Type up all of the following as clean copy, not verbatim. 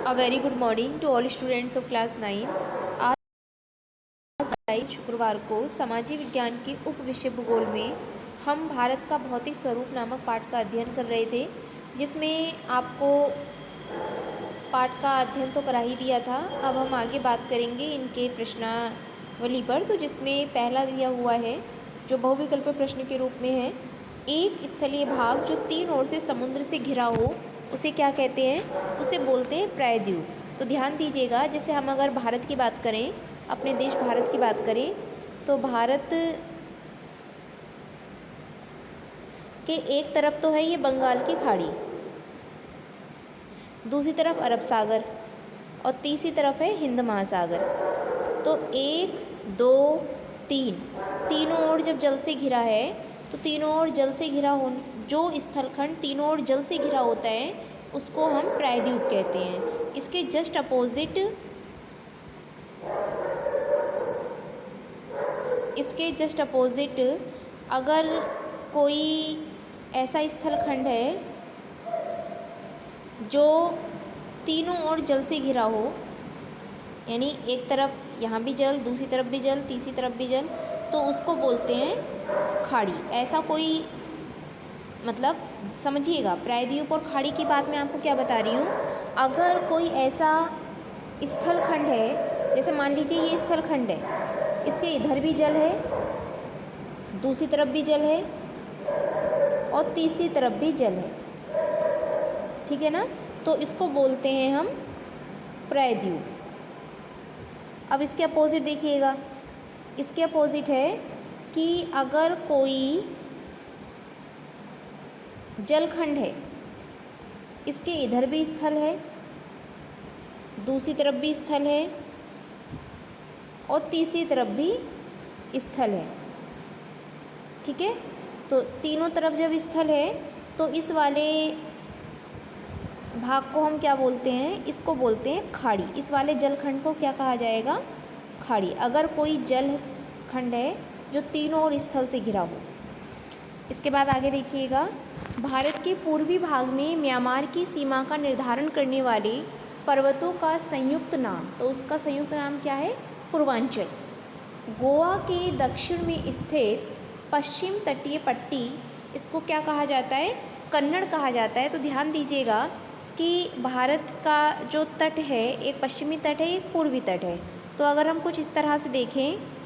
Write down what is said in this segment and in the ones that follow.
A very good morning to all students of class 9th। आज शुक्रवार को सामाजिक विज्ञान के उप विषय भूगोल में हम भारत का भौतिक स्वरूप नामक पाठ का अध्ययन कर रहे थे, जिसमें आपको पाठ का अध्ययन तो करा ही दिया था। अब हम आगे बात करेंगे इनके प्रश्नावली पर, तो जिसमें पहला दिया हुआ है जो बहुविकल्पीय प्रश्न के रूप में है, एक स्थलीय भाग जो तीन ओर से समुद्र से घिरा हो उसे क्या कहते हैं? उसे बोलते हैं प्रायद्वीप। तो ध्यान दीजिएगा, जैसे हम अगर भारत की बात करें, अपने देश भारत की बात करें, तो भारत के एक तरफ तो है ये बंगाल की खाड़ी, दूसरी तरफ अरब सागर और तीसरी तरफ है हिंद महासागर। तो एक दो तीन, तीनों ओर जब जल से घिरा है तो तीनों ओर जल से घिरा हो, जो स्थलखंड तीनों ओर जल से घिरा होता है उसको हम प्रायद्वीप कहते हैं। इसके जस्ट अपोजिट अगर कोई ऐसा स्थलखंड है जो तीनों ओर जल से घिरा हो, यानी एक तरफ यहाँ भी जल, दूसरी तरफ भी जल, तीसरी तरफ भी जल, तो उसको बोलते हैं खाड़ी। ऐसा कोई, मतलब समझिएगा, प्रायद्वीप और खाड़ी की बात मैं आपको क्या बता रही हूँ। अगर कोई ऐसा स्थलखंड है, जैसे मान लीजिए ये स्थलखंड है, इसके इधर भी जल है, दूसरी तरफ भी जल है और तीसरी तरफ भी जल है, ठीक है ना, तो इसको बोलते हैं हम प्रायद्वीप। अब इसके अपोजिट देखिएगा, इसके अपोजिट है कि अगर कोई जलखंड है, इसके इधर भी स्थल है, दूसरी तरफ भी स्थल है और तीसरी तरफ भी स्थल है, ठीक है, तो तीनों तरफ जब स्थल है तो इस वाले भाग को हम क्या बोलते हैं? इसको बोलते हैं खाड़ी। इस वाले जलखंड को क्या कहा जाएगा? खाड़ी। अगर कोई जलखंड है जो तीनों ओर स्थल से घिरा हो। इसके बाद आगे देखिएगा, भारत के पूर्वी भाग में म्यांमार की सीमा का निर्धारण करने वाले पर्वतों का संयुक्त नाम, तो उसका संयुक्त नाम क्या है? पूर्वांचल। गोवा के दक्षिण में स्थित पश्चिम तटीय पट्टी, इसको क्या कहा जाता है? कन्नड़ कहा जाता है। तो ध्यान दीजिएगा कि भारत का जो तट है, एक पश्चिमी तट है, एक पूर्वी तट है। तो अगर हम कुछ इस तरह से देखें,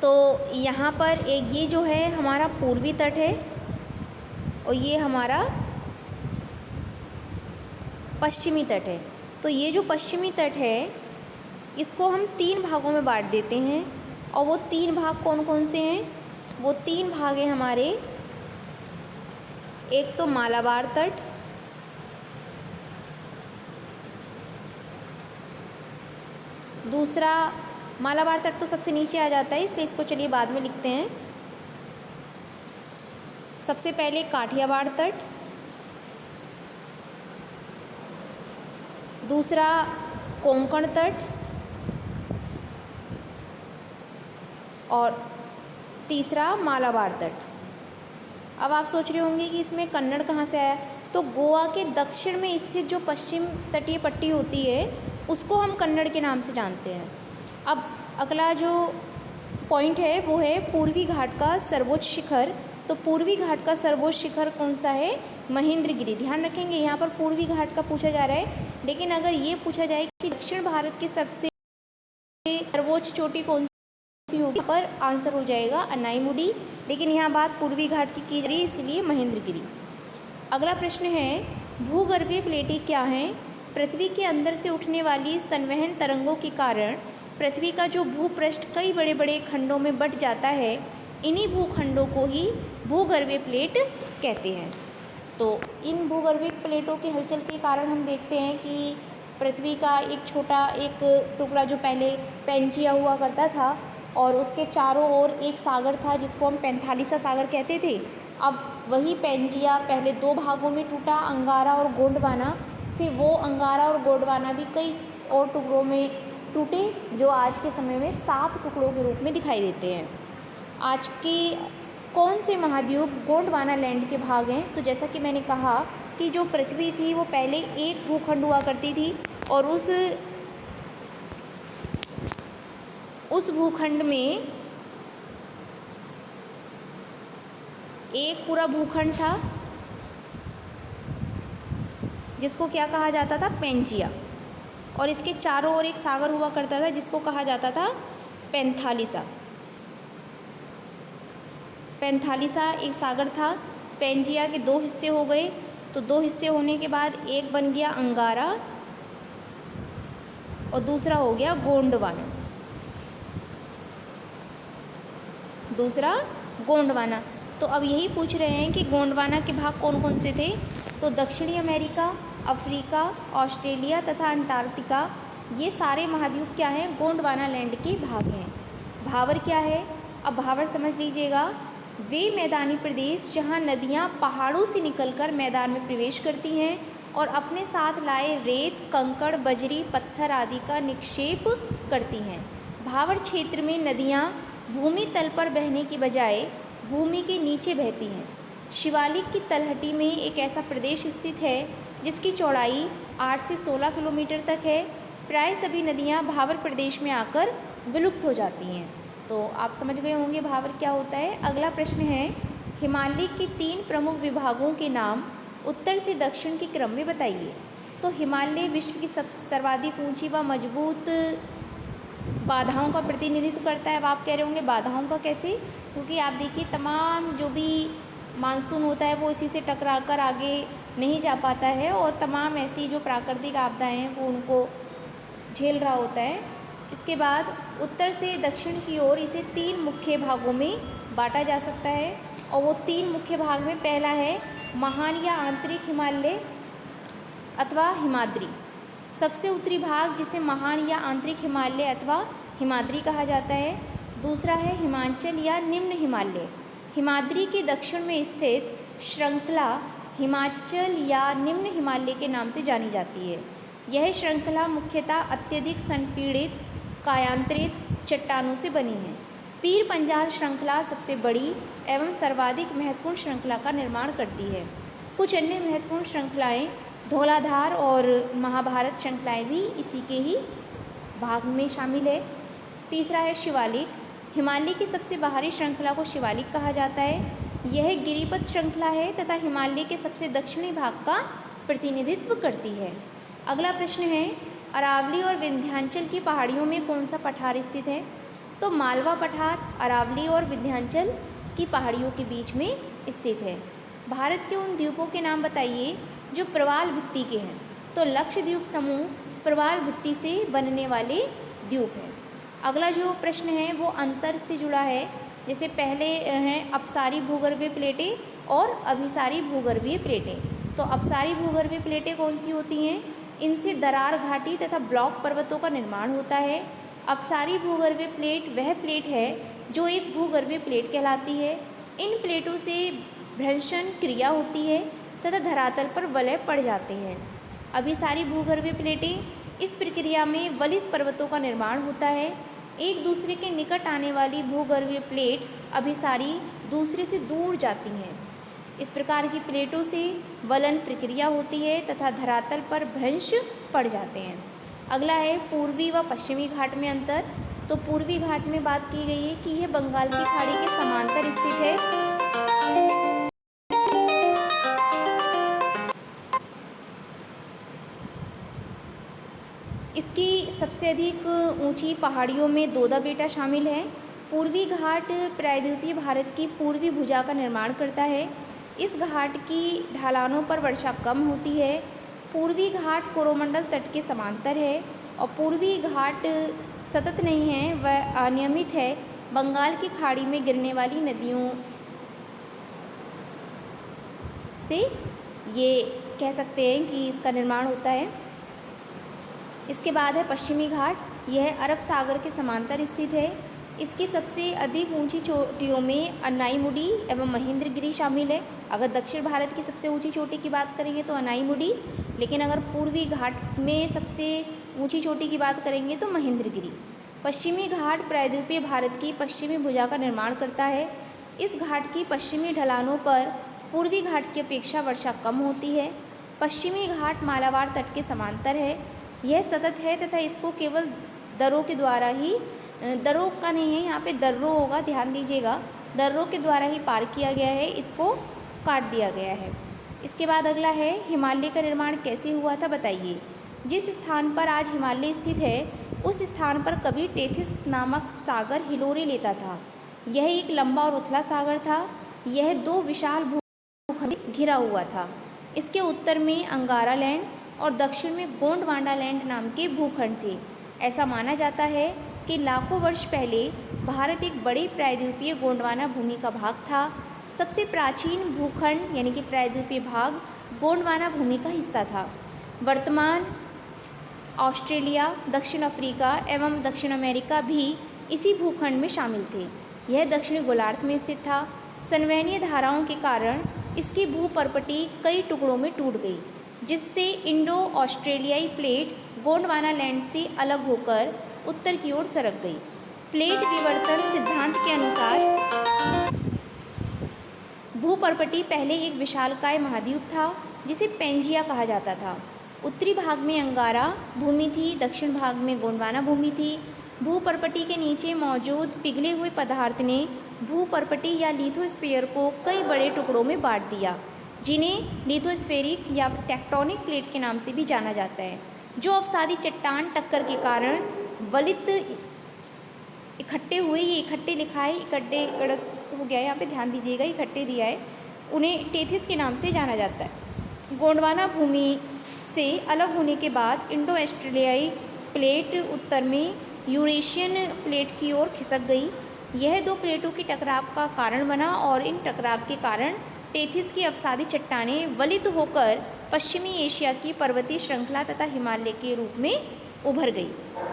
तो यहाँ पर एक ये जो है हमारा पूर्वी तट है और ये हमारा पश्चिमी तट है। तो ये जो पश्चिमी तट है इसको हम तीन भागों में बांट देते हैं, और वो तीन भाग कौन कौन से हैं? वो तीन भाग हैं हमारे, एक तो मालाबार तट, दूसरा मालाबार तट तो सबसे नीचे आ जाता है, इसलिए इसको चलिए बाद में लिखते हैं। सबसे पहले काठियावाड़ तट, दूसरा कोंकण तट और तीसरा मालाबार तट। अब आप सोच रहे होंगे कि इसमें कन्नड़ कहाँ से आया? तो गोवा के दक्षिण में स्थित जो पश्चिम तटीय पट्टी होती है उसको हम कन्नड़ के नाम से जानते हैं। अब अगला जो पॉइंट है वो है पूर्वी घाट का सर्वोच्च शिखर। तो पूर्वी घाट का सर्वोच्च शिखर कौन सा है? महेंद्रगिरी। ध्यान रखेंगे, यहाँ पर पूर्वी घाट का पूछा जा रहा है, लेकिन अगर ये पूछा जाए कि दक्षिण भारत की सबसे सर्वोच्च चोटी कौन सी होगी, पर आंसर हो जाएगा अनाईमुडी, लेकिन यहाँ बात पूर्वी घाट की जा रही है, इसलिए महेंद्रगिरी। अगला प्रश्न है, भूगर्भीय प्लेटें क्या हैं? पृथ्वी के अंदर से उठने वाली संवहन तरंगों के कारण पृथ्वी का जो भूपृष्ठ कई बड़े बड़े खंडों में बंट जाता है, इन्हीं भूखंडों को ही भूगर्भीय प्लेट कहते हैं। तो इन भूगर्भीय प्लेटों के हलचल के कारण हम देखते हैं कि पृथ्वी का एक छोटा एक टुकड़ा जो पहले पेंजिया हुआ करता था और उसके चारों ओर एक सागर था जिसको हम पैंथालिसा सागर कहते थे। अब वही पेंजिया पहले दो भागों में टूटा, अंगारा और गोंडवाना, फिर वो अंगारा और गोंडवाना भी कई और टुकड़ों में टूटे, जो आज के समय में 7 टुकड़ों के रूप में दिखाई देते हैं। आज की कौन से महाद्वीप गोंडवाना लैंड के भाग हैं? तो जैसा कि मैंने कहा कि जो पृथ्वी थी वो पहले एक भूखंड हुआ करती थी और उस भूखंड में एक पूरा भूखंड था जिसको क्या कहा जाता था? पेंजिया। और इसके चारों ओर एक सागर हुआ करता था जिसको कहा जाता था पैंथालिसा। पैंथालिसा एक सागर था। पेंजिया के दो हिस्से हो गए, तो दो हिस्से होने के बाद एक बन गया अंगारा और दूसरा हो गया गोंडवाना। दूसरा गोंडवाना। तो अब यही पूछ रहे हैं कि गोंडवाना के भाग कौन कौन से थे? तो दक्षिणी अमेरिका, अफ्रीका, ऑस्ट्रेलिया तथा अंटार्कटिका, ये सारे महाद्वीप क्या हैं? गोंडवाना लैंड के भाग हैं। भावर क्या है? अब भावर समझ लीजिएगा, वे मैदानी प्रदेश जहाँ नदियाँ पहाड़ों से निकलकर मैदान में प्रवेश करती हैं और अपने साथ लाए रेत, कंकड़, बजरी, पत्थर आदि का निक्षेप करती हैं। भावर क्षेत्र में नदियाँ भूमि तल पर बहने की बजाय भूमि के नीचे बहती हैं। शिवालिक की तलहटी में एक ऐसा प्रदेश स्थित है जिसकी चौड़ाई 8 से 16 किलोमीटर तक है। प्राय सभी नदियाँ भावर प्रदेश में आकर विलुप्त हो जाती हैं। तो आप समझ गए होंगे भावर क्या होता है। अगला प्रश्न है, हिमालय के 3 प्रमुख विभागों के नाम उत्तर से दक्षिण के क्रम में बताइए। तो हिमालय विश्व की सर्वाधिक ऊंची व मजबूत बाधाओं का प्रतिनिधित्व करता है। अब आप कह रहे होंगे बाधाओं का कैसे? क्योंकि आप देखिए तमाम जो भी मानसून होता है वो इसी से टकरा कर आगे नहीं जा पाता है और तमाम ऐसी जो प्राकृतिक आपदाएं हैं वो उनको झेल रहा होता है। इसके बाद उत्तर से दक्षिण की ओर इसे 3 मुख्य भागों में बांटा जा सकता है और वो 3 मुख्य भाग में पहला है महान या आंतरिक हिमालय अथवा हिमाद्री। सबसे उत्तरी भाग जिसे महान या आंतरिक हिमालय अथवा हिमाद्री कहा जाता है। दूसरा है हिमाचल या निम्न हिमालय। हिमाद्री के दक्षिण में स्थित श्रृंखला हिमाचल या निम्न हिमालय के नाम से जानी जाती है। यह श्रृंखला मुख्यतः अत्यधिक संपीड़ित कायांतरित चट्टानों से बनी है। पीर पंजाल श्रृंखला सबसे बड़ी एवं सर्वाधिक महत्वपूर्ण श्रृंखला का निर्माण करती है। कुछ अन्य महत्वपूर्ण श्रृंखलाएं धौलाधार और महाभारत श्रृंखलाएं भी इसी के ही भाग में शामिल है। तीसरा है शिवालिक। हिमालय की सबसे बाहरी श्रृंखला को शिवालिक कहा जाता है। यह गिरिपथ श्रृंखला है तथा हिमालय के सबसे दक्षिणी भाग का प्रतिनिधित्व करती है। अगला प्रश्न है, अरावली और विंध्याचल की पहाड़ियों में कौन सा पठार स्थित है? तो मालवा पठार अरावली और विंध्याचल की पहाड़ियों के बीच में स्थित है। भारत के उन द्वीपों के नाम बताइए जो प्रवाल भित्ति के हैं। तो लक्षद्वीप समूह प्रवाल भित्ति से बनने वाले द्वीप हैं। अगला जो प्रश्न है वो अंतर से जुड़ा है। जैसे पहले हैं अपसारी भूगर्भीय प्लेटें और अभिसारी भूगर्भीय प्लेटें। तो अपसारी भूगर्भीय प्लेटें कौन सी होती हैं? इनसे दरार घाटी तथा ब्लॉक पर्वतों का निर्माण होता है। अपसारी भूगर्भीय प्लेट वह प्लेट है जो एक भूगर्भीय प्लेट कहलाती है। इन प्लेटों से भ्रंशन क्रिया होती है तथा धरातल पर वलय पड़ जाते हैं। अभिसारी भूगर्भीय प्लेटें इस प्रक्रिया में वलित पर्वतों का निर्माण होता है। एक दूसरे के निकट आने वाली भूगर्भीय प्लेट अभिसारी दूसरे से दूर जाती हैं। इस प्रकार की प्लेटों से वलन प्रक्रिया होती है तथा धरातल पर भ्रंश पड़ जाते हैं। अगला है पूर्वी व पश्चिमी घाट में अंतर। तो पूर्वी घाट में बात की गई है कि यह बंगाल की खाड़ी के समांतर स्थित है। इसकी सबसे अधिक ऊंची पहाड़ियों में दोदा बेटा शामिल है। पूर्वी घाट प्रायद्वीपीय भारत की पूर्वी भुजा का निर्माण करता है। इस घाट की ढलानों पर वर्षा कम होती है। पूर्वी घाट कोरोमंडल तट के समांतर है और पूर्वी घाट सतत नहीं है, वह अनियमित है। बंगाल की खाड़ी में गिरने वाली नदियों से ये कह सकते हैं कि इसका निर्माण होता है। इसके बाद है पश्चिमी घाट। यह अरब सागर के समांतर स्थित है। इसकी सबसे अधिक ऊंची चोटियों में अनाईमुडी एवं महेंद्रगिरी शामिल है। अगर दक्षिण भारत की सबसे ऊंची चोटी की बात करेंगे तो अनाईमुडी, लेकिन अगर पूर्वी घाट में सबसे ऊंची चोटी की बात करेंगे तो महेंद्रगिरी। पश्चिमी घाट प्रायद्वीपीय भारत की पश्चिमी भुजा का निर्माण करता है। इस घाट की पश्चिमी ढलानों पर पूर्वी घाट की अपेक्षा वर्षा कम होती है। पश्चिमी घाट मालाबार तट के समांतर है। यह सतत है तथा इसको केवल दर्रों के द्वारा ही, दर्रों का नहीं है यहाँ पे, दर्रों होगा, ध्यान दीजिएगा, दर्रों के द्वारा ही पार किया गया है, इसको काट दिया गया है। इसके बाद अगला है, हिमालय का निर्माण कैसे हुआ था बताइए। जिस स्थान पर आज हिमालय स्थित है उस स्थान पर कभी टेथिस नामक सागर हिलोरे लेता था। यह एक लंबा और उथला सागर था। यह 2 विशाल भूखंड घिरा हुआ था। इसके उत्तर में अंगारा लैंड और दक्षिण में गोंडवाना लैंड नाम के भूखंड थे। ऐसा माना जाता है कि लाखों वर्ष पहले भारत एक बड़े प्रायद्वीपीय गोंडवाना भूमि का भाग था। सबसे प्राचीन भूखंड यानी कि प्रायद्वीपीय भाग गोंडवाना भूमि का हिस्सा था। वर्तमान ऑस्ट्रेलिया, दक्षिण अफ्रीका एवं दक्षिण अमेरिका भी इसी भूखंड में शामिल थे। यह दक्षिणी गोलार्ध में स्थित था। संवहनीय धाराओं के कारण इसकी भूपर्पटी कई टुकड़ों में टूट गई, जिससे इंडो ऑस्ट्रेलियाई प्लेट गोंडवाना लैंड से अलग होकर उत्तर की ओर सरक गई। प्लेट विवर्तन सिद्धांत के अनुसार भूपर्पटी पहले एक विशालकाय महाद्वीप था जिसे पेंजिया कहा जाता था। उत्तरी भाग में अंगारा भूमि थी, दक्षिण भाग में गोंडवाना भूमि थी। भूपर्पटी के नीचे मौजूद पिघले हुए पदार्थ ने भूपर्पटी या लिथोस्फीयर को कई बड़े टुकड़ों में बांट दिया, जिन्हें लिथोस्फेरिक या टेक्टोनिक प्लेट के नाम से भी जाना जाता है। जो अवसादी चट्टान टक्कर के कारण वलित इकट्ठे हुए, ये इकट्ठे लिखा है, इकट्ठे हो गया है, यहाँ पे ध्यान दीजिएगा, इकट्ठे दिया है, उन्हें टेथिस के नाम से जाना जाता है। गोंडवाना भूमि से अलग होने के बाद इंडो ऑस्ट्रेलियाई प्लेट उत्तर में यूरेशियन प्लेट की ओर खिसक गई। यह 2 प्लेटों की टकराव का कारण बना और इन टकराव के कारण टेथिस की अवसादी चट्टानें वलित होकर पश्चिमी एशिया की पर्वतीय श्रृंखला तथा हिमालय के रूप में उभर गई।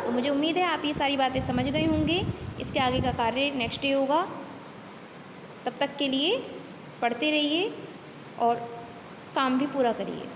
तो मुझे उम्मीद है आप ये सारी बातें समझ गए होंगे। इसके आगे का कार्य नेक्स्ट डे होगा। तब तक के लिए पढ़ते रहिए और काम भी पूरा करिए।